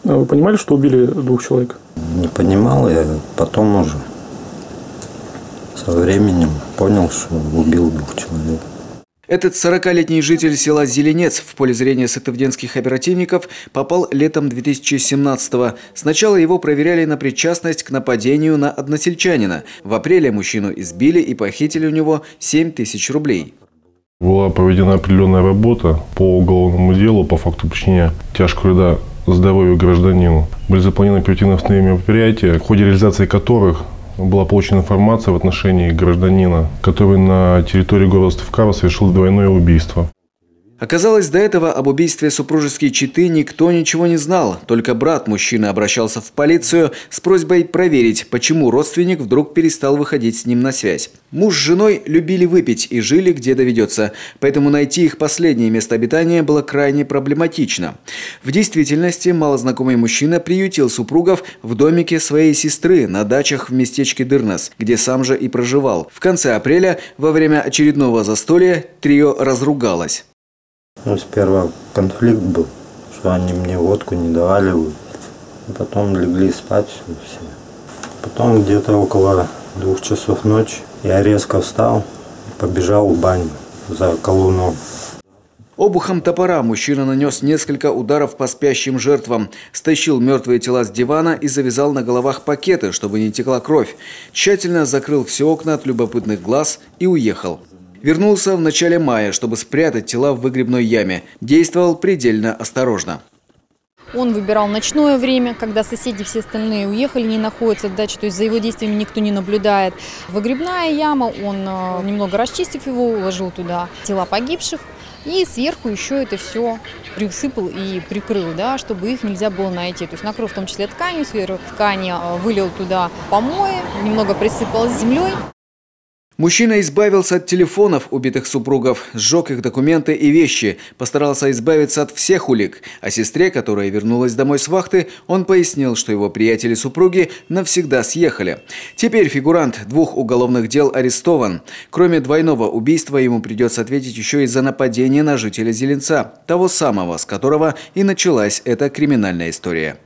А вы понимали, что убили 2 человек? Не понимал, я потом уже со временем понял, что убил 2 человек. Этот 40-летний житель села Зеленец в поле зрения сыктывденских оперативников попал летом 2017-го. Сначала его проверяли на причастность к нападению на односельчанина. В апреле мужчину избили и похитили у него 7 тысяч рублей. Была проведена определенная работа по уголовному делу по факту причинения тяжкого вреда здоровью гражданину. Были запланированы оперативно-основные мероприятия, в ходе реализации которых была получена информация в отношении гражданина, который на территории города Ставкава совершил двойное убийство. Оказалось, до этого об убийстве супружеской четы никто ничего не знал. Только брат мужчины обращался в полицию с просьбой проверить, почему родственник вдруг перестал выходить с ним на связь. Муж с женой любили выпить и жили где доведется, поэтому найти их последнее место обитания было крайне проблематично. В действительности малознакомый мужчина приютил супругов в домике своей сестры на дачах в местечке Дырнас, где сам же и проживал. В конце апреля, во время очередного застолья, трио разругалось. Сперва конфликт был, что они мне водку не давали. Потом легли спать все. Потом где-то около 2 часов ночи я резко встал и побежал в баню за колуном. Обухом топора мужчина нанес несколько ударов по спящим жертвам, стащил мертвые тела с дивана и завязал на головах пакеты, чтобы не текла кровь. Тщательно закрыл все окна от любопытных глаз и уехал. Вернулся в начале мая, чтобы спрятать тела в выгребной яме. Действовал предельно осторожно. Он выбирал ночное время, когда соседи все остальные уехали, не находятся в даче, то есть за его действиями никто не наблюдает. Выгребная яма, он, немного расчистив его, уложил туда тела погибших и сверху еще это все присыпал и прикрыл, да, чтобы их нельзя было найти. То есть накрыл в том числе тканью, сверху ткани вылил туда помои, немного присыпал землей. Мужчина избавился от телефонов убитых супругов, сжег их документы и вещи, постарался избавиться от всех улик. А сестре, которая вернулась домой с вахты, он пояснил, что его приятели-супруги навсегда съехали. Теперь фигурант 2 уголовных дел арестован. Кроме двойного убийства, ему придется ответить еще и за нападение на жителя Зеленца, того самого, с которого и началась эта криминальная история.